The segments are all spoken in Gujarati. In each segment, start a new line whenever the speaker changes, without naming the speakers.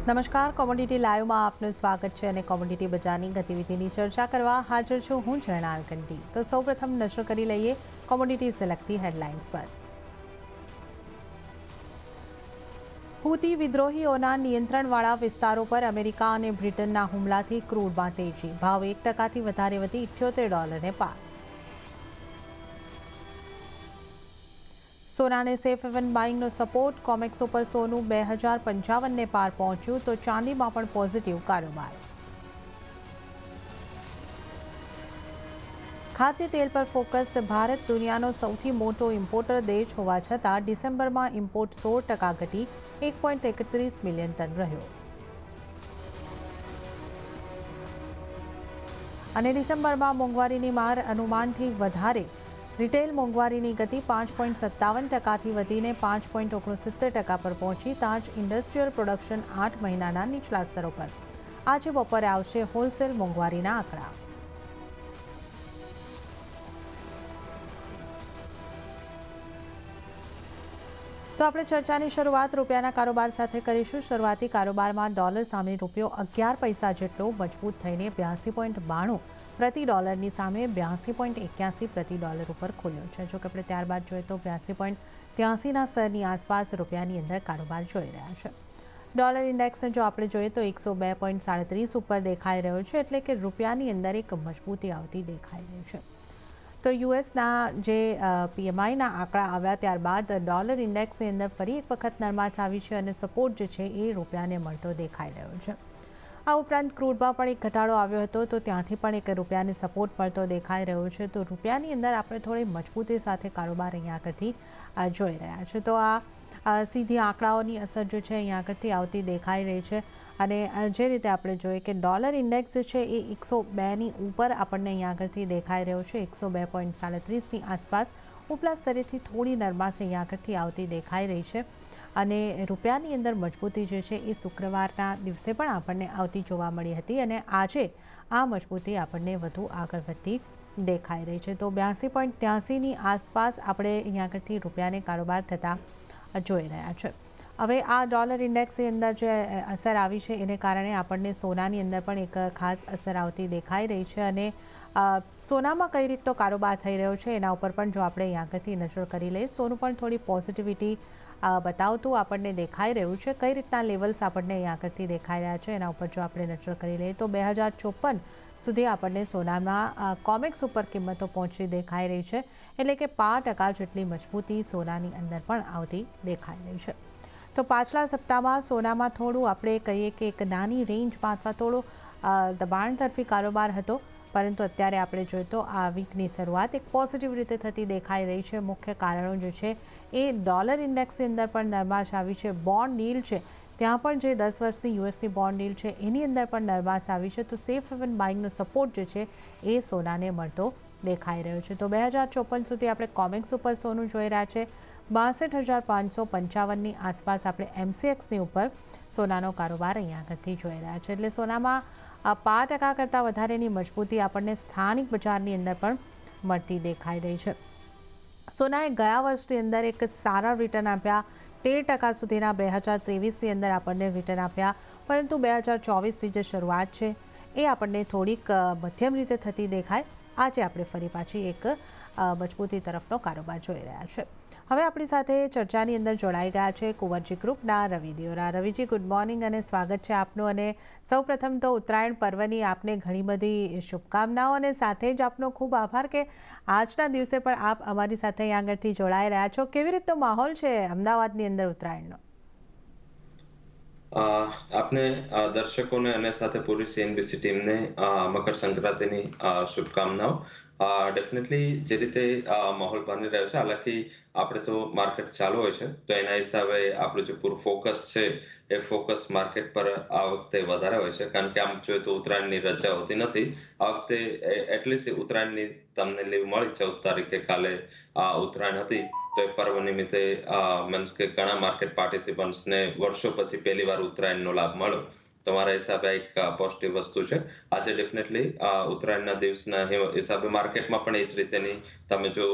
નમસ્કાર, કોમોડિટી લાઈવમાં આપનું સ્વાગત છે અને કોમોડિટી બજારની ગતિવિધિની ચર્ચા કરવા હાજર છું હું જર્નાલ કંટી। તો સૌપ્રથમ નજર કરી લઈએ કોમોડિટી સે લગતી હેડલાઇન્સ પર। હૂતી વિદ્રોહીઓના નિયંત્રણવાળા વિસ્તારો પર અમેરિકા અને બ્રિટનના હુમલાથી ક્રૂડમાં તેજી, ભાવ $1થી વધારે વધી $78 પાર। સોનાને સેફ હેવન બાઇંગનો સપોર્ટ, કોમેક્સ ઉપર સોનું 2055ને પાર પહોંચ્યું તો ચાંદીમાં પણ પોઝિટિવ કારોબાર। ખાદ્ય તેલ પર ફોકસ, ભારત દુનિયાનો સૌથી મોટો ઇમ્પોર્ટર દેશ હોવા છતાં ડિસેમ્બરમાં ઇમ્પોર્ટ 16% ઘટી 1.31 મિલિયન ટન રહ્યો। અને ડિસેમ્બરમાં મોંઘવારીની માર અનુમાનથી વધારે, રિટેલ મોંઘવારીની ગતિ 5.57%થી વધીને 5.69% પર પહોંચી। તાજ ઇન્ડસ્ટ્રીયલ પ્રોડક્શન 8 મહિનાના નીચલા સ્તરો પર। આજે બપોરે આવશે હોલસેલ મોંઘવારીના આંકડા। તો આપણે ચર્ચાની શરૂઆત રૂપિયાના કારોબાર સાથે કરીશું। શરૂઆતી કારોબારમાં ડોલર સામે રૂપિયો 11 પૈસા જેટલો મજબૂત થઈને 82.92 પ્રતિ ડોલરની સામે 82.81 પ્રતિ ડોલર ઉપર ખુલ્યો છે। જો કે આપણે ત્યારબાદ જોઈએ તો 82.83ના સ્તરની આસપાસ રૂપિયાની અંદર કારોબાર જોઈ રહ્યા છે। ડોલર ઇન્ડેક્સને જો આપણે જોઈએ તો 102.37 ઉપર દેખાઈ રહ્યો છે, એટલે કે રૂપિયાની અંદર એક મજબૂતી આવતી દેખાઈ રહી છે। તો યુએસના જે પીએમઆઈના આંકડા આવ્યા ત્યારબાદ ડોલર ઇન્ડેક્સની અંદર ફરી એક વખત નરમાશ આવી છે અને સપોર્ટ જે છે એ રૂપિયાને મળતો દેખાઈ રહ્યો છે। આ ઉપરાંત ક્રૂડમાં પણ એક ઘટાડો આવ્યો હતો તો ત્યાંથી પણ એક રૂપિયાને સપોર્ટ મળતો દેખાઈ રહ્યો છે। તો રૂપિયાની અંદર આપણે થોડી મજબૂતી સાથે કારોબાર અહીંયા આગળથી જોઈ રહ્યા છે। તો આ સીધી આંકડાઓની અસર જે છે અહીંયા આગળથી આવતી દેખાઈ રહી છે। અને જે રીતે આપણે જોઈએ કે ડોલર ઇન્ડેક્સ જે છે એ 102ની ઉપર આપણને અહીંયા આગળથી દેખાઈ રહ્યો છે। 102.37ની આસપાસ ઉપલા સ્તરેથી થોડી નરમાશ અહીંયા આગળથી આવતી દેખાઈ રહી છે। અને રૂપિયાની અંદર મજબૂતી જે છે એ શુક્રવારના દિવસે પણ આપણને આવતી જોવા મળી હતી અને આજે આ મજબૂતી આપણને વધુ આગળ વધતી દેખાઈ રહી છે। તો 82.83ની આસપાસ આપણે અહીંયા આગળથી રૂપિયાને કારોબાર થતા જોઈ રહ્યા છે। હવે આ ડોલર ઇન્ડેક્સની અંદર જે અસર આવી છે એને કારણે આપણને સોનાની અંદર પણ એક ખાસ અસર આવતી દેખાઈ રહી છે। અને સોનામાં કઈ રીતનો કારોબાર થઈ રહ્યો છે એના ઉપર પણ જો આપણે અહીં આગળથી નજર કરી લઈએ, સોનું પણ થોડી પોઝિટિવિટી બતાવતું આપણને દેખાઈ રહ્યું છે। કઈ રીતના લેવલ્સ આપણને અહીં આગળથી દેખાઈ રહ્યા છે એના ઉપર જો આપણે નજર કરી લઈએ તો 2054 સુધી આપણને સોનામાં કોમેક્સ ઉપર કિંમતો પહોંચી દેખાઈ રહી છે, એટલે કે 5% જેટલી મજબૂતી સોનાની અંદર પણ આવતી દેખાઈ રહી છે। તો પાછલા સપ્તાહમાં સોનામાં થોડું આપણે કહીએ કે એક નાની રેન્જમાં અથવા થોડો દબાણ તરફી કારોબાર હતો, પરંતુ અત્યારે આપણે જોઈએ તો આ વીકની શરૂઆત એક પોઝિટિવ રીતે થતી દેખાઈ રહી છે। મુખ્ય કારણો જે છે એ ડોલર ઇન્ડેક્સની અંદર પણ નરમાશ આવી છે। બોન્ડ યીલ્ડ છે ત્યાં પણ જે 10 વર્ષની યુએસની બોન્ડ યીલ્ડ છે એની અંદર પણ નરમાશ આવી છે। તો સેફ હેવન બાઇંગનો સપોર્ટ જે છે એ સોનાને મળતો દેખાઈ રહ્યો છે। તો 2054 સુધી આપણે કોમેક્સ ઉપર સોનું જોઈ રહ્યા છે। 62,555ની આસપાસ આપણે એમસીએક્સની ઉપર સોનાનો કારોબાર અહીંયા આગળથી જોઈ રહ્યા છે। એટલે સોનામાં 5% કરતાં વધારેની મજબૂતી આપણને સ્થાનિક બજારની અંદર પણ મળતી દેખાઈ રહી છે। સોનાએ ગયા વર્ષની અંદર એક સારા રિટર્ન આપ્યા, 13% સુધીના 2023ની અંદર આપણને રિટર્ન આપ્યા, પરંતુ 2024ની જે શરૂઆત છે એ આપણને થોડીક મધ્યમ રીતે થતી દેખાય। આજે આપણે ફરી પાછી એક મજબૂતી તરફનો કારોબાર જોઈ રહ્યા છે। હવે આપણી સાથે ચર્ચાની અંદર જોડાઈ ગયા છે કુંવરજી ગ્રુપના રવિ દિયોરા। રવિજી, ગુડ મોર્નિંગ અને સ્વાગત છે આપનું। અને સૌપ્રથમ તો ઉત્તરાયણ પર્વની આપને ઘણી બધી શુભકામનાઓ અને સાથે જ આપનો ખૂબ આભાર કે આજના દિવસે પણ આપ અમારી સાથે અહીં આગળથી જોડાઈ રહ્યા છો। કેવી રીતનો માહોલ છે અમદાવાદની અંદર ઉત્તરાયણનો?
આપને દર્શકોને અને સાથે પૂરી સીએનબીસી ટીમને મકર સંક્રાંતિની શુભકામનાઓ। ડેફિનેટલી જે રીતે માહોલ બની રહ્યો છે, હાલાકી આપણે તો માર્કેટ ચાલુ હોય છે તો એના હિસાબે આપણું જે પૂરું ફોકસ છે એ ફોકસ માર્કેટ પર આ વખતે વધારે હોય છે, કારણ કે આમ જોઈએ તો ઉત્તરાયણની રજા હોતી નથી। આ વખતે એટલીસ્ટ ઉત્તરાયણની તમને લીવ મળી 14 તારીખે કાલે ઉત્તરાયણ હતી, તો એ પર્વ નિમિત્તે મીન્સ કે ઘણા માર્કેટ પાર્ટિસિપન્ટ્સને વર્ષો પછી પહેલી વાર ઉત્તરાયણનો લાભ મળ્યો। તમારા હિસાબે એક પોઝિટિવ વસ્તુ છે। આજે ડેફિનેટલી ઉત્તરાયણના દિવસના હિસાબે માર્કેટમાં પણ એ જ રીતેની તમે જો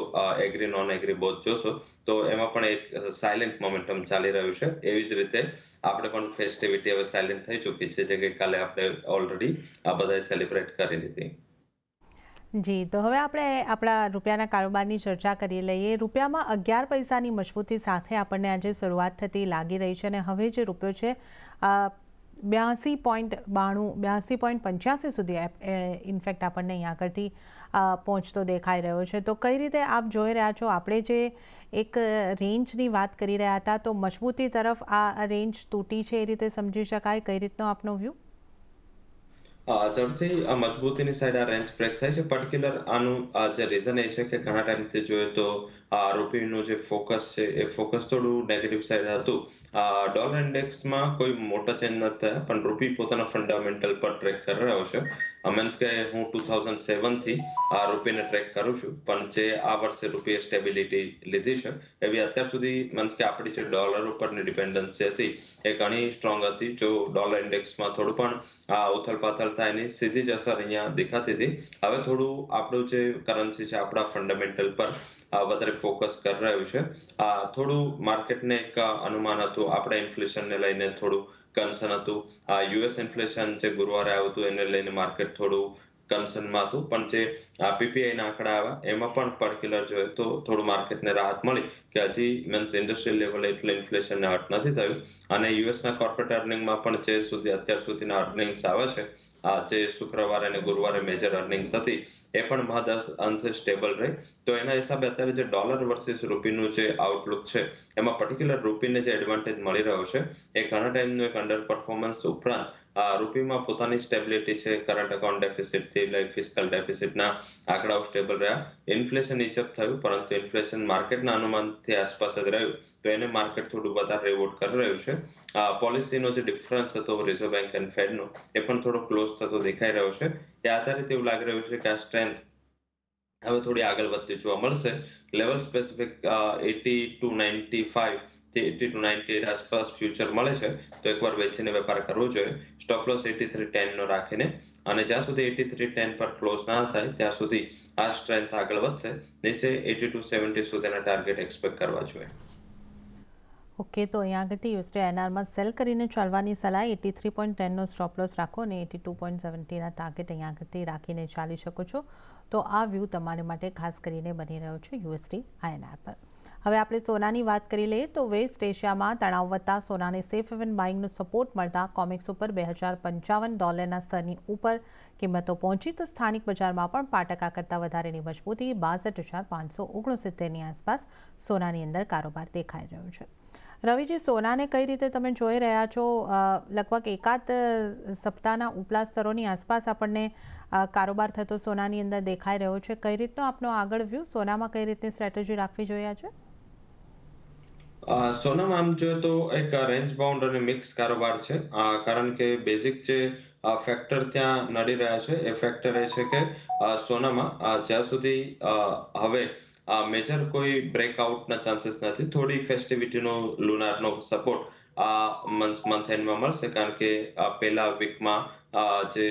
એગ્રી નોન એગ્રી બોથ જોશો તો એમાં પણ એક સાયલેન્ટ મોમેન્ટમ ચાલી રહ્યું છે। એવી જ રીતે આપણે પણ ફેસ્ટિવિટી હવે સાયલેન્ટ થઈ ચૂકી છે, જે ગઈકાલે આપણે ઓલરેડી આ બધાએ સેલિબ્રેટ કરી લીધી.
જી, તો હવે આપણે આપણા રૂપિયાના કારોબારની ચર્ચા કરી લઈએ. રૂપિયામાં 11 પૈસાની મજબૂતી સાથે આપણને આજે શરૂઆત થતી લાગી રહી છે અને હવે જે રૂપિયો છે 82.85 સુધી ઇનફેક્ટ આપણને અહીંયા આગળથી પહોંચતો દેખાઈ રહ્યો છે. તો કઈ રીતે આપ જોઈ રહ્યા છો? આપણે જે એક રેન્જની વાત કરી રહ્યા હતા, તો મજબૂતી તરફ આ રેન્જ તૂટી છે એ રીતે સમજી શકાય? કઈ રીતનો આપનો વ્યૂ?
ઝડપથી મજબૂતીની સાઈડ આ રેન્જ બ્રેક થાય છે. પર્ટિક્યુલર આનું જે રીઝન એ છે કે ઘણા ટાઈમથી જોઈએ તો રૂપિયાનું જે ફોકસ છે એ ફોકસ થોડું નેગેટિવ સાઈડ હતું. ડોલર ઇન્ડેક્સમાં કોઈ મોટા ચેન્જ નથી થયા, પણ રૂપી પોતાના ફંડામેન્ટલ પર ટ્રેક કરી રહ્યો છે. મીન્સ કે હું 2007 થી રૂપિયાને ટ્રેક કરું છું, પણ જે આ વર્ષે રૂપિયાએ સ્ટેબિલિટી લીધી છે એવી અત્યાર સુધી મીન્સ કે આપણી જે ડોલર ઉપરની ડિપેન્ડન્સી હતી એ ઘણી સ્ટ્રોંગ હતી. જો ડોલર ઇન્ડેક્સમાં થોડું પણ ઉથલ-પાથલ થાય એની સીધી જ અસર અહીંયા દેખાતી હતી. હવે થોડું આપણું જે કરન્સી છે આપણા ફંડામેન્ટલ પર વધારે ફોકસ કરી રહ્યું છે. થોડું માર્કેટને એક અનુમાન હતું, આપણે ઇન્ફ્લેશનને લઈને થોડું કન્સર્ન હતું. યુએસ ઇન્ફ્લેશન જે ગુરુવારે આવ્યું હતું એને લઈને માર્કેટ થોડું કન્સર્નમાં હતું, પણ જે પીપીઆઈના આંકડા આવ્યા એમાં પણ પર્ટિક્યુલર જોઈએ તો થોડું માર્કેટને રાહત મળી કે હજી મીન્સ ઇન્ડસ્ટ્રીયલ લેવલે એટલે ઇન્ફ્લેશનને હટ નથી થયું. અને યુએસના કોર્પોરેટ અર્નિંગમાં પણ જે અત્યાર સુધીના અર્નિંગ્સ આવે છે, જે શુક્રવારે અને ગુરુવારે મેજર અર્નિંગ્સ હતી એ પણ મહદ અંશે સ્ટેબલ રહી. તો એના હિસાબે અત્યારે જે ડોલર વર્સિસ રૂપીનું જે આઉટલુક છે એમાં પર્ટિક્યુલર રૂપીને જે એડવાન્ટેજ મળી રહ્યો છે એ ઘણા ટાઈમનું એક અંડર પરફોર્મન્સ ઉપરાંત રૂપીમાં પોતાની સ્ટેબિલિટી છે. કરંટ એકાઉન્ટ ડેફિસિટથી લઈ ફિસ્કલ ડેફિસિટના આંકડાઓ સ્ટેબલ રહ્યા. ઇન્ફ્લેશન નીચે થયું, પરંતુ ઇન્ફ્લેશન માર્કેટના અનુમાનથી આસપાસ જ રહ્યું, તો એને માર્કેટ થોડું વધારે રિવોર્ડ કરી રહ્યું છે. પોલિસીનો જે ડિફરન્સ હતો રિઝર્વ બેંક એન્ડ ફેડનો એ પણ થોડો ક્લોઝ થતો દેખાઈ રહ્યો છે. એ આધારિત એવું લાગી રહ્યું છે કે આ સ્ટ્રેન્થ હવે થોડી આગળ વધતી જોવા મળશે. લેવલ સ્પેસિફિક 80 ટુ 95 થી 80 ટુ 98 આસપાસ ફ્યુચર મળે છે, તો એકવાર વેચીને વેપાર કરવો જોઈએ. સ્ટોપ લોસ 83.10 નો રાખીને, અને જ્યાં સુધી 83.10 પર ક્લોઝ ના થાય ત્યાં સુધી આ સ્ટ્રેન્થ આગળ વધશે. નીચે 80 ટુ 70 સુધીના ટાર્ગેટ એક્સપેક્ટ કરવા જોઈએ.
ઓકે, તો અહીંયા આગળથી યુએસડી આઈએનઆરમાં સેલ કરીને ચાલવાની સલાહ. 83.10નો સ્ટોપ લોસ રાખો અને 82.70ના ટાર્ગેટ અહીંયા આગળથી રાખીને ચાલી શકો છો. તો આ વ્યૂ તમારી માટે ખાસ કરીને બની રહ્યો છે યુએસડી આઈએનઆર પર. હવે આપણે સોનાની વાત કરી લઈએ તો વેસ્ટ એશિયામાં તણાવ વધતા સોનાને સેફ હેવન બાઇંગનો સપોર્ટ મળતા કોમેક્સ ઉપર $2055 સ્તરની ઉપર કિંમતો પહોંચી, તો સ્થાનિક બજારમાં પણ 5% કરતાં વધારેની મજબૂતી 62,569ની આસપાસ સોનાની અંદર કારોબાર દેખાઈ રહ્યો છે. રવિજી, સોનાને કઈ રીતે તમે જોઈ રહ્યા છો? લગભગ એકાદ સપ્તાહના ઉપલા સ્તરોની આસપાસ આપણને કારોબાર થતો સોનાની અંદર દેખાઈ રહ્યો છે. કઈ રીતનો આપનો આગળ વ્યૂ? સોનામાં કઈ રીતની સ્ટ્રેટેજી રાખવી જોઈએ છે?
સોનામાં આમ જોઈએ તો એક રેન્જ બાઉન્ડ અને મિક્સ કારોબાર છે. કારણ કે બેઝિક જે ફેક્ટર ત્યાં નડી રહ્યા છે એ ફેક્ટર એ છે કે સોનામાં જ્યાં સુધી હવે મેજર કોઈ બ્રેકઆઉટના ચાન્સીસ નથી. થોડી ફેસ્ટિવિટીનો લુનારનો સપોર્ટ મંથ એન્ડમાં મળશે, કારણ કે પહેલા વીકમાં જે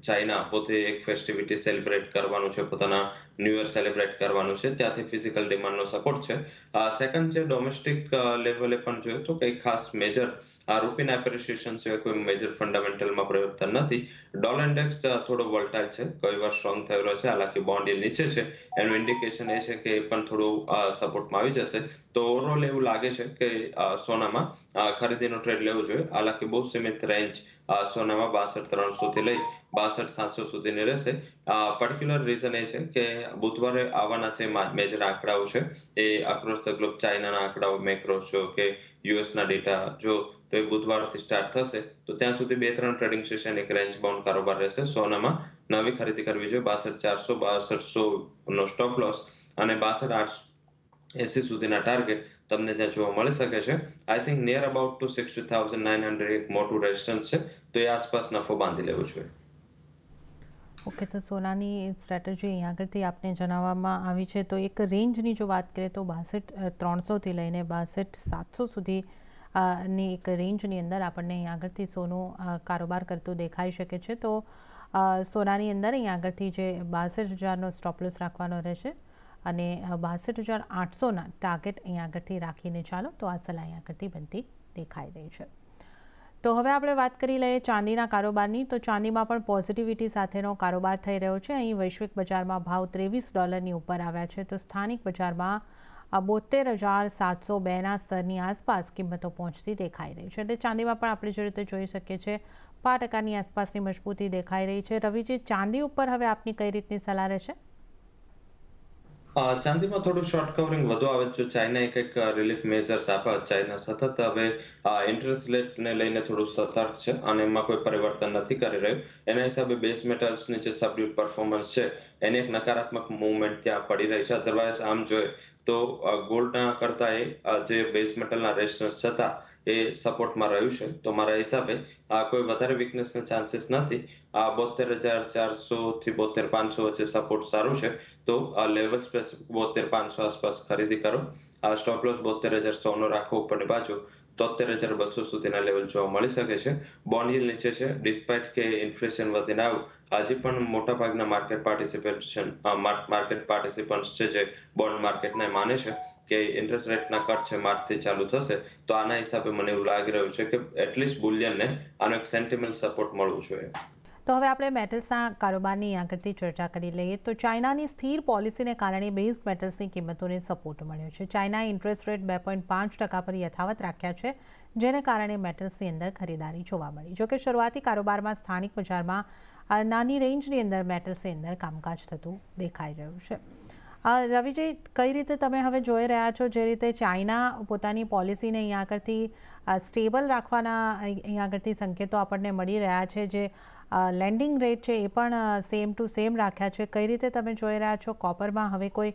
ચાઇના પોતે એક ફેસ્ટિવિટી સેલિબ્રેટ કરવાનું છે, પોતાના ન્યૂ યર સેલિબ્રેટ કરવાનું છે, ત્યાંથી ફિઝિકલ ડિમાન્ડનો સપોર્ટ છે. સેકન્ડ છે ડોમેસ્ટિક લેવલે પણ જોઈએ તો કંઈ ખાસ મેજર રૂપિયાના એપ્રિસિએશન સિવાય કોઈ મેજર ફંડામેન્ટલમાં પરિવર્તન નથી. ડોલર ઇન્ડેક્સ થોડો વોલ્ટાઇલ છે, કોઈ વાર સ્ટ્રોંગ થયેલો છે, હાલાકી બોન્ડ યીલ્ડ નીચે છે. એનું ઇન્ડિકેશન એ છે કે એ પણ થોડું સપોર્ટમાં આવી જશે. તો ઓવરઓલ એવું લાગે છે કે સોનામાં ખરીદીનો ટ્રેડ લેવો જોઈએ. હાલાકી બહુ સીમિત રેન્જ સોનામાં 62,300 થી લઈ 62,700 સુધીની રહેશે. પર્ટિક્યુલર રીઝન એ છે કે બુધવારે આવવાના જે મેજર આંકડાઓ છે એ અક્રોસ ધ ગ્લોબ ચાઇનાના આંકડાઓ મેક્રો જો કે યુએસના ડેટા જો તો એ બુધવારથી સ્ટાર્ટ થશે. તો ત્યાં સુધી 2-3 ટ્રેડિંગ સેશન એક રેન્જ બાઉન્ડ કારોબાર રહેશે. સોનામાં નવી ખરીદી કરવી જોઈએ. 62,400 6200 નો સ્ટોપ લોસ અને 62,880 સુધીના ટાર્ગેટ તમને ત્યાં જોવા મળી શકે છે. I think near about to 60,900 એક મોટું રેઝિસ્ટન્સ છે, તો એ આસપાસ નફો બાંધી લેવો જોઈએ.
ઓકે, તો સોનાની સ્ટ્રેટેજી અહીંયા આગળથી આપને જણાવવામાં આવી છે. તો એક રેન્જની જો વાત કરીએ તો 62,300થી લઈને 62,700 સુધી ની એક રેન્જની અંદર આપણને અહીંયા આગળથી સોનું કારોબાર કરતું દેખાઈ શકે છે. તો સોનાની અંદર અહીંયા આગળથી જે 62,000નો સ્ટોપ લોસ રાખવાનો રહેશે અને 62,800ના ટાર્ગેટ અહીંયા આગળથી રાખીને ચાલો, તો આ સલાહ અહીંયા આગળથી બનતી દેખાઈ રહી છે. તો હવે આપણે વાત કરી લઈએ ચાંદીના કારોબારની. તો ચાંદીમાં પણ પોઝિટિવિટી સાથેનો કારોબાર થઈ રહ્યો છે. અહીં વૈશ્વિક બજારમાં ભાવ $23 ઉપર આવ્યા છે, તો સ્થાનિક બજારમાં 72,702ના સ્તરની આસપાસ કિંમતો પહોંચતી દેખાઈ રહી છે. એટલે ચાંદીમાં પણ આપણે જે રીતે જોઈ શકીએ છીએ 5% આસપાસની મજબૂતી દેખાઈ રહી છે. રવિજી, ચાંદી ઉપર હવે આપની કઈ રીતની સલાહ રહેશે?
ચાંદીમાં થોડું શોર્ટ કવરિંગ વધુ આવે જો ચાઇનાએ કંઈક રિલીફ મેઝર્સ આપ્યા. ચાઇના સતત હવે ઇન્ટરેસ્ટ રેટને લઈને થોડું સતર્ક છે અને એમાં કોઈ પરિવર્તન નથી કરી રહ્યું. એના હિસાબે બેઝ મેટલ્સની જે સબડ્યુડ પરફોર્મન્સ છે એની એક નકારાત્મક મૂવમેન્ટ ત્યાં પડી રહી છે. અધરવાઇઝ આમ જોઈએ તો ગોલ્ડના કરતાં જે બેઝ મેટલના રેશન્સ હતા એ સપોર્ટમાં રહ્યું છે. તો મારા હિસાબે કોઈ વધારે વીકનેસના ચાન્સીસ નથી. 72,400 થી 72,500 વચ્ચે સપોર્ટ સારું છે. તો લેવલ સ્પેસિફિક 72,500 આસપાસ ખરીદી કરો. સ્ટોપ લોસ 72,100 રાખો ઉપરની બાજુ. 73,200 સુધીના લેવલ જોવા મળી શકે છે. બોન્ડ yield નીચે છે. ડિસ્પાઇટ કે ઇન્ફ્લેશન વધીને આવ્યું, હજી પણ મોટાભાગના માર્કેટ પાર્ટિસિપન્ટ્સ છે જે બોન્ડ માર્કેટને માને છે કે ઇન્ટરેસ્ટ રેટના કટ છે માર્ચથી ચાલુ થશે. તો આના હિસાબે મને એવું લાગી રહ્યું છે કે એટલીસ્ટ બુલિયનને આનો એક સેન્ટિમેન્ટ સપોર્ટ મળવું જોઈએ.
તો હવે આપણે મેટલ્સના કારોબારની આગળથી ચર્ચા કરી લઈએ. તો ચાઇનાની સ્થિર પોલિસીને કારણે બેઝ મેટલ્સની કિંમતોને સપોર્ટ મળ્યો છે. ચાઇનાએ ઇન્ટરેસ્ટ રેટ 2.5% પર યથાવત રાખ્યા છે, જેને કારણે મેટલ્સની અંદર ખરીદારી જોવા મળી. જોકે શરૂઆતી કારોબારમાં સ્થાનિક બજારમાં નાની રેન્જની અંદર મેટલ્સની અંદર કામકાજ થતું દેખાઈ રહ્યું છે. રવિજી, કઈ રીતે તમે હવે જોઈ રહ્યા છો જે રીતે ચાઇના પોતાની પોલિસીને અહીંયા આગળથી સ્ટેબલ રાખવાના અહીંયા આગળથી સંકેતો આપણને મળી રહ્યા છે, જે લેન્ડિંગ રેટ છે એ પણ સેમ ટુ સેમ રાખ્યા છે. કઈ રીતે તમે જોઈ રહ્યા છો? કોપરમાં હવે કોઈ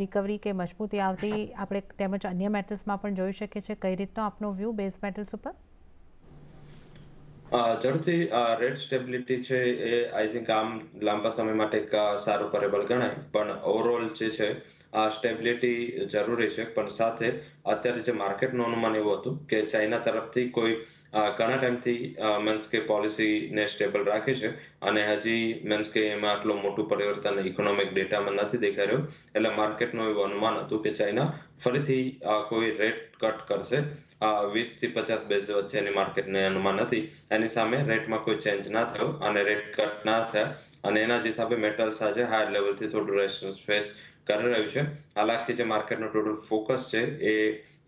રિકવરી કે મજબૂતી આવતી આપણે તેમજ અન્ય મેટલ્સમાં પણ જોઈ શકીએ છીએ. કઈ રીતનો આપનો વ્યૂ બેઝ મેટલ્સ ઉપર?
ઝડપથી રેટ સ્ટેબિલિટી છે એ આઈ થિંક આમ લાંબા સમય માટે એક સારું પરિબળ ગણાય. પણ ઓવરઓલ જે છે આ સ્ટેબિલિટી જરૂરી છે. પણ સાથે અત્યારે જે માર્કેટનું અનુમાન એવું હતું કે ચાઇના તરફથી કોઈ ઘણા ટાઈમથી મીન્સ કે પોલિસીને સ્ટેબલ રાખી છે અને હજી મીન્સ કે એમાં આટલું મોટું પરિવર્તન ઇકોનોમિક ડેટામાં નથી દેખાઈ રહ્યું. એટલે માર્કેટનું એવું અનુમાન હતું કે ચાઇના ફરીથી કોઈ રેટ કટ કરશે. 20 થી 50 બેઝ વચ્ચેની માર્કેટને અનુમાન હતી. એની સામે રેટમાં કોઈ ચેન્જ ના થયો અને રેટ કટ ના થયા અને એના જ હિસાબે મેટલ્સ આજે હાયર લેવલથી થોડું રેઝિસ્ટન્સ ફેસ કરી રહ્યું છે. હાલાકી જે માર્કેટનું ટોટલ ફોકસ છે એ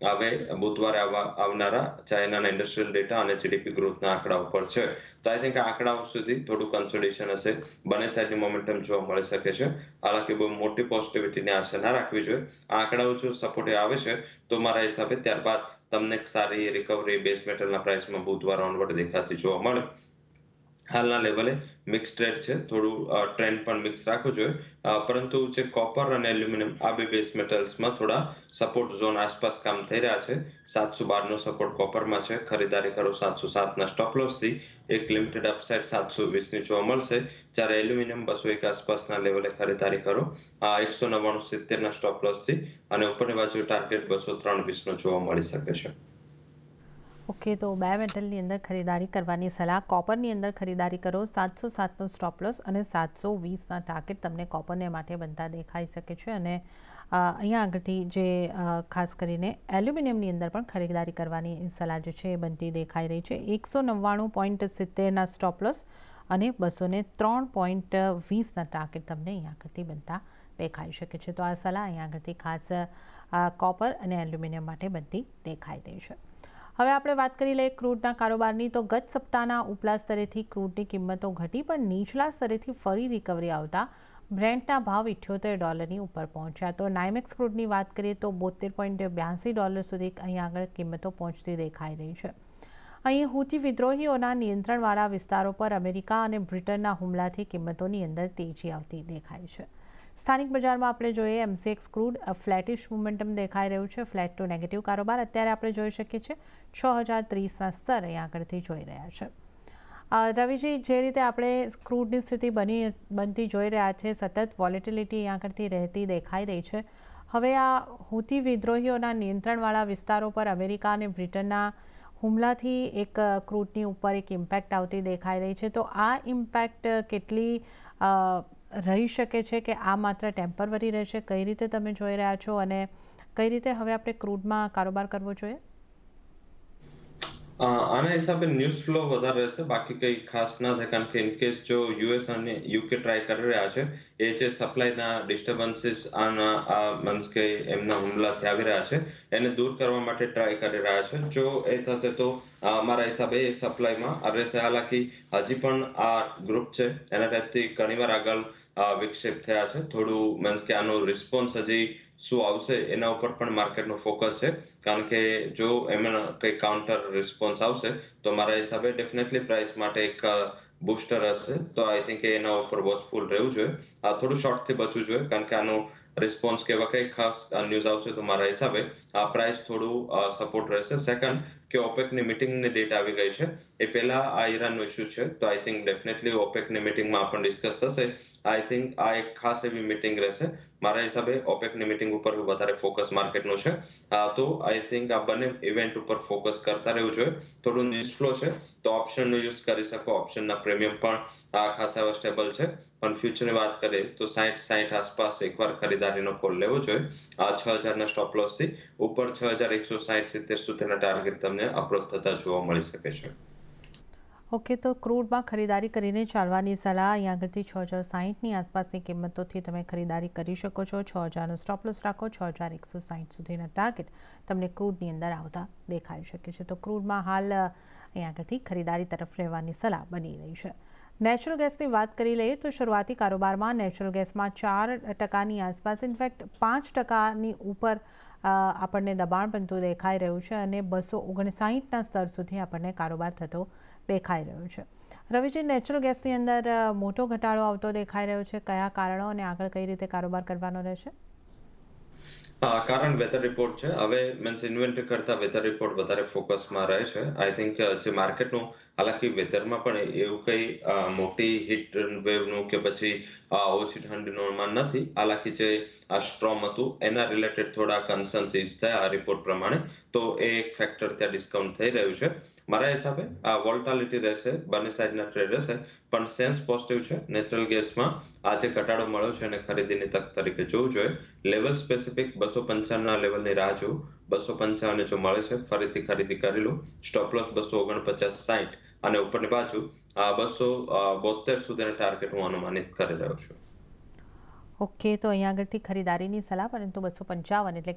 હવે બુધવારે આવનારા ચાઇનાના ઇન્ડસ્ટ્રીયલ ડેટા અને જીડીપી ગ્રોથના આંકડા ઉપર છે. તો આઈ થિંક આંકડાઓ સુધી થોડું કન્સોલિડેશન હશે. બંને સાઈડની મોમેન્ટમ જોવા મળી શકે છે. હાલાકી બહુ મોટી પોઝિટિવિટીની આશા ના રાખવી જોઈએ. આંકડાઓ જો સપોર્ટિવ આવે છે તો મારા હિસાબે ત્યારબાદ તમને એક સારી રિકવરી બેઝ મેટલના પ્રાઇસમાં બુધવાર ઓનવર્ડ દેખાતી જોવા મળે. હાલના લેવલે મિક્સ ટ્રેડ છે. થોડું ટ્રેન્ડ પણ મિક્સ રાખવું જોઈએ. પરંતુ જે કોપર અને એલ્યુમિનિયમ આ બે બેઝ મેટલ્સમાં થોડા સપોર્ટ ઝોન આસપાસ કામ થઈ રહ્યા છે. 712નો સપોર્ટ કોપરમાં છે. ખરીદારી કરો 707ના સ્ટોપ લોસથી. એક લિમિટેડ અપસાઇડ 720ની જોવા મળશે. જ્યારે એલ્યુમિનિયમ 201 આસપાસના લેવલે ખરીદારી કરો 199.70ના સ્ટોપ લોસથી અને ઉપરની બાજુ ટાર્ગેટ 203.20નો જોવા મળી શકે છે.
ઓકે, તો બે મેટલની અંદર ખરીદારી કરવાની સલાહ. કોપરની અંદર ખરીદારી કરો 707નો સ્ટોપ લોસ અને 720ના ટાર્ગેટ તમને કોપરને માટે બનતા દેખાઈ શકે છે. અને અહીંયા આગળથી જે ખાસ કરીને એલ્યુમિનિયમની અંદર પણ ખરીદારી કરવાની સલાહ જે છે એ બનતી દેખાઈ રહી છે. 199.70ના સ્ટોપ લોસ અને 203.20ના ટાર્ગેટ તમને અહીંયા આગળથી બનતા દેખાઈ શકે છે. તો આ સલાહ અહીંયા આગળથી ખાસ કોપર અને એલ્યુમિનિયમ માટે બનતી દેખાઈ રહી છે. હવે આપણે વાત કરી લઈએ ક્રૂડના કારોબારની. તો ગત સપ્તાહના ઉપલા સ્તરેથી ક્રૂડની કિંમતો ઘટી પણ નીચલા સ્તરેથી ફરી રિકવરી આવતા બ્રેન્ટના ભાવ $78 ઉપર પહોંચ્યા. તો નાઇમેક્સ ક્રૂડની વાત કરીએ તો $72.82 સુધી અહીં આગળ કિંમતો પહોંચતી દેખાઈ રહી છે. અહીં હુતી વિદ્રોહીઓના નિયંત્રણવાળા વિસ્તારો પર અમેરિકા અને બ્રિટનના હુમલાથી કિંમતોની અંદર તેજી આવતી દેખાય છે. સ્થાનિક બજારમાં આપણે જોઈએ એમસીએક્સ ક્રૂડ ફ્લેટિશ મોમેન્ટમ દેખાઈ રહ્યું છે. ફ્લેટ ટુ નેગેટિવ કારોબાર અત્યારે આપણે જોઈ શકીએ છીએ 6030ના સ્તર અહીં આગળથી જોઈ રહ્યા છે. રવિજી, જે રીતે આપણે ક્રૂડની સ્થિતિ બનતી જોઈ રહ્યા છે, સતત વોલેટિલિટી અહીં આગળથી રહેતી દેખાઈ રહી છે. હવે આ હુતી વિદ્રોહીઓના નિયંત્રણવાળા વિસ્તારો પર અમેરિકા અને બ્રિટનના હુમલાથી એક ક્રૂડની ઉપર એક ઇમ્પેક્ટ આવતી દેખાઈ રહી છે. તો આ ઇમ્પેક્ટ કેટલી રહી શકે છે કે આ માત્ર ટેમ્પરરી રહેશે? કઈ રીતે તમે જોઈ રહ્યા છો અને કઈ રીતે હવે આપણે ક્રૂડમાં કારોબાર કરવો જોઈએ?
આના હિસાબે ન્યૂઝ ફ્લો વધારે રહેશે, બાકી કંઈ ખાસ ના થાય, કારણ કે ઇન કેસ જો યુએસ અને યુકે ટ્રાય કરી રહ્યા છે, એ જે સપ્લાયના ડિસ્ટર્બન્સીસ મીન્સ કે એમના હુમલાથી આવી રહ્યા છે, એને દૂર કરવા માટે ટ્રાય કરી રહ્યા છે. જો એ થશે તો મારા હિસાબે એ સપ્લાયમાં રહેશે. હાલાકી હજી પણ આ ગ્રુપ છે એના ટાઈપથી ઘણીવાર આગળ વિક્ષેપ થયા છે. થોડું મીન્સ કે આનો રિસ્પોન્સ હજી શું આવશે એના ઉપર પણ માર્કેટનો ફોકસ છે. કારણ કે જો એમાં કંઈ કાઉન્ટર રિસ્પોન્સ આવશે તો મારા હિસાબે ડેફિનેટલી પ્રાઇસ માટે એક બૂસ્ટર હશે. તો આઈ થિંક એના ઉપર વોચફુલ રહેવું જોઈએ. થોડું શોર્ટથી બચવું જોઈએ, કારણ કે આનો રિસ્પોન્સ કે એવા કંઈ ખાસ ન્યૂઝ આવશે તો મારા હિસાબે આ પ્રાઇસ થોડું સપોર્ટ રહેશે. સેકન્ડ, કે ઓપેકની મિટિંગની ડેટ આવી ગઈ છે. એ પહેલા આ ઈરાનનો ઇસ્યુ છે, તો આઈ થિંક ડેફિનેટલી ઓપેકની મિટિંગમાં પણ ડિસ્કસ થશે. આઈ થિંક આ એક ખાસ એવી મિટિંગ રહેશે. મારા હિસાબે ઓપેકની મિટિંગ ઉપર વધારે ફોકસ માર્કેટનું છે. તો આઈ થિંક આ બંને ઇવેન્ટ ઉપર ફોકસ કરતા રહેવું જોઈએ. થોડું ન્યૂઝ ફ્લો છે તો ઓપ્શનનો યુઝ કરી શકો. ઓપ્શનના પ્રીમિયમ પણ ખાસા એવા સ્ટેબલ છે. પણ ફ્યુચરની વાત કરીએ તો 60 આસપાસ એકવાર ખરીદારીનો કોલ લેવો જોઈએ. 6000ના સ્ટોપ લોસથી ઉપર 6160-70 સુધીના ટાર્ગેટ તમને અપ્રોચ થતા જોવા મળી શકે છે.
ઓકે, તો ક્રૂડમાં ખરીદારી કરીને ચાલવાની સલાહ. અહીંયા આગળથી 6060ની આસપાસની કિંમતોથી તમે ખરીદારી કરી શકો છો. 6000નો સ્ટોપ લોસ રાખો. 6160 સુધીના ટાર્ગેટ તમને ક્રૂડની અંદર આવતા દેખાઈ શકે છે. તો ક્રૂડમાં હાલ અહીંયા આગળથી ખરીદારી તરફ રહેવાની સલાહ બની રહી છે. નેચરલ ગેસની વાત કરી લઈએ તો શરૂઆતી કારોબારમાં નેચરલ ગેસમાં 4%ની આસપાસ, ઇનફેક્ટ 5%ની ઉપર આપણને દબાણ બનતું દેખાઈ રહ્યું છે અને 259ના સ્તર સુધી આપણને કારોબાર થતો દેખાઈ રહ્યો છે. રવિજી, નેચરલ ગેસની અંદર મોટો ઘટાડો આવતો દેખાઈ રહ્યો છે. કયા કારણો અને આગળ કઈ રીતે કારોબાર કરવાનો રહેશે?
કારણ વેધર રિપોર્ટ છે. હવે મીન્સ ઇન્વેન્ટરી કરતા વેધર રિપોર્ટ વધારે ફોકસમાં રહે છે. આઈ થિંક જે માર્કેટનું, હાલાકી વેધરમાં પણ એવું કંઈ મોટી હીટ વેવનું કે પછી ઓછી ઠંડીનું અનુમાન નથી. હાલાકી જે આ સ્ટ્રોમ હતું એના રિલેટેડ થોડા કન્સર્ન્સીસ થયા આ રિપોર્ટ પ્રમાણે, તો એ એક ફેક્ટર ત્યાં ડિસ્કાઉન્ટ થઈ રહ્યું છે. મારા હિસાબે આ વોલ્ટાલિટી રહેશે, બંને સાઈડના ટ્રેડ રહેશે, પણ સેન્સ પોઝિટિવ છે. નેચરલ ગેસમાં આ જે ઘટાડો મળ્યો છે એને ખરીદીની તક તરીકે જોવું જોઈએ. લેવલ સ્પેસિફિક 255ના લેવલની રાહ જોઉં. 255 જો મળે છે ફરીથી ખરીદી કરી લો. સ્ટોપ લોસ 249.60 અને ઉપરની બાજુ 272 સુધીના ટાર્ગેટ હું અનુમાનિત કરી રહ્યો છું.
ઓકે, તો અહીંયા આગળથી ખરીદારીની સલાહ, પરંતુ 255 એટલે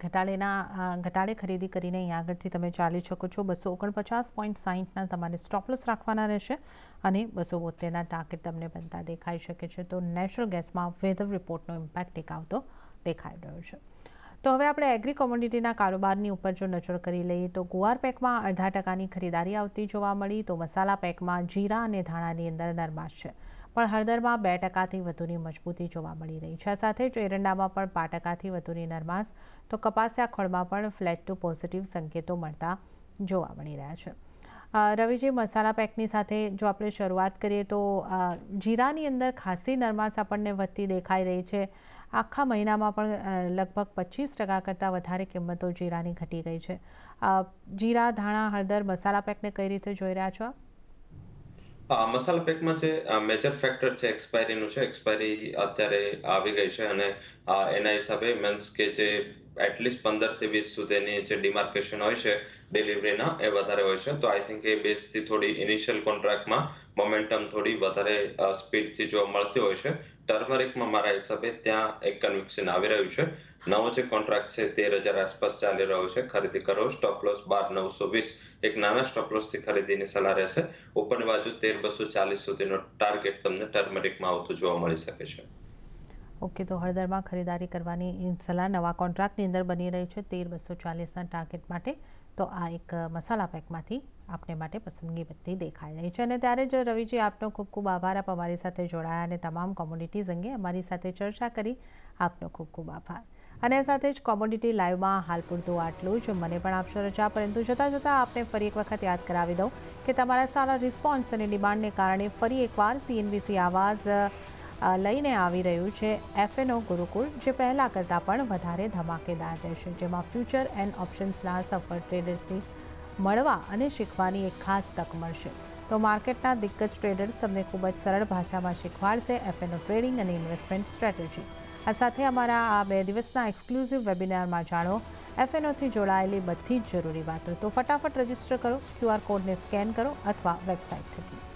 ઘટાડે ખરીદી કરીને અહીંયા આગળથી તમે ચાલી શકો છો. 249.60ના તમારે સ્ટોપ લોસ રાખવાના રહેશે અને 272ના ટાર્ગેટ તમને બનતા દેખાઈ શકે છે. તો નેચરલ ગેસમાં વેધર રિપોર્ટનો ઇમ્પેક્ટ એક આવતો દેખાઈ રહ્યો છે. તો હવે આપણે એગ્રી કોમોડિટીના કારોબારની ઉપર જો નજર કરી લઈએ તો ગુવાર પેકમાં 0.5%ની ખરીદારી આવતી જોવા મળી. તો મસાલા પેકમાં જીરા અને ધાણાની અંદર નરમાશ છે, પણ હળદરમાં 2%થી વધુની મજબૂતી જોવા મળી રહી છે. સાથે જ એરંડામાં પણ 5%થી વધુની નરમાશ. તો કપાસિયા ખોળમાં પણ ફ્લેટ ટુ પોઝિટિવ સંકેતો મળતા જોવા મળી રહ્યા છે. રવિજી, મસાલા પેકની સાથે જો આપણે શરૂઆત કરીએ તો જીરાની અંદર ખાસી નરમાશ આપણને વધતી દેખાઈ રહી છે. આખા મહિનામાં પણ લગભગ 25% કરતાં વધારે કિંમતો જીરાની ઘટી ગઈ છે. જીરા, ધાણા, હળદર, મસાલા પેકને કઈ રીતે જોઈ રહ્યા છો?
મસાલા પેકમાં જે મેજર ફેક્ટર છે એક્સપાયરીનું છે. એક્સપાયરી અત્યારે આવી ગઈ છે અને એના હિસાબે મીન્સ કે જે એટલીસ્ટ 15થી 20 સુધીની જે ડિમાર્કેશન હોય છે ડિલિવરીના, એ વધારે હોય છે. તો આઈ થિંક એ બેઝથી થોડી ઇનિશિયલ કોન્ટ્રાક્ટમાં મોમેન્ટમ થોડી વધારે સ્પીડથી જોવા મળતી હોય છે. ટર્મરિકમાં મારા હિસાબે ત્યાં એક કન્વિક્શન આવી રહ્યું છે. નવો જે કોન્ટ્રાક્ટ છે 13,000 આસપાસ ચાલી રહ્યો છે. ખરીદી કરો. સ્ટોપ લોસ 12,920 એક નાના સ્ટોપ લોસથી ખરીદીની સલાહ રહેશે. ઉપરની બાજુ 13,240 સુધીનો ટાર્ગેટ તમને ટર્મરિકમાં આવતું જોવા મળી શકે છે.
ઓકે, તો હળદરમાં ખરીદારી કરવાની સલાહ નવા કોન્ટ્રાક્ટની અંદર બની રહી છે 13,240ના ટાર્ગેટ માટે. તો આ એક મસાલા પેકમાંથી આપને માટે પસંદગી બનતી દેખાઈ રહી છે. અને ત્યારે જ રવિજી, આપનો ખૂબ ખૂબ આભાર. આપ અમારી સાથે જોડાયા અને તમામ કોમોડિટીઝ અંગે અમારી સાથે ચર્ચા કરી. આપનો ખૂબ ખૂબ આભાર. અને સાથે જ કોમોડિટી લાઈવમાં હાલ પૂરતું આટલું જ. મને પણ આપશો રજા, પરંતુ જતાં આપને ફરી એક વખત યાદ કરાવી દઉં કે તમારા સારા રિસ્પોન્સ અને ડિમાન્ડને કારણે ફરી એકવાર CNBC આવાઝ લઈને આવી રહ્યું છે FNO ગુરુકુળ, જે પહેલાં કરતાં પણ વધારે ધમાકેદાર રહેશે, જેમાં ફ્યુચર એન્ડ ઓપ્શન્સના સફળ ટ્રેડર્સની મળવા અને શીખવાની એક ખાસ તક મળશે. તો માર્કેટના દિગ્ગજ ટ્રેડર્સ તમને ખૂબ જ સરળ ભાષામાં શીખવાડશે FNO ટ્રેડિંગ અને ઇન્વેસ્ટમેન્ટ સ્ટ્રેટેજી. આ સાથે અમારા આ 2 દિવસના એક્સક્લુઝિવ વેબિનારમાં જાણો એફએનઓથી જોડાયેલી બધી જ જરૂરી વાતો. તો ફટાફટ રજીસ્ટર કરો, QR કોડને સ્કેન કરો અથવા વેબસાઇટ થકી.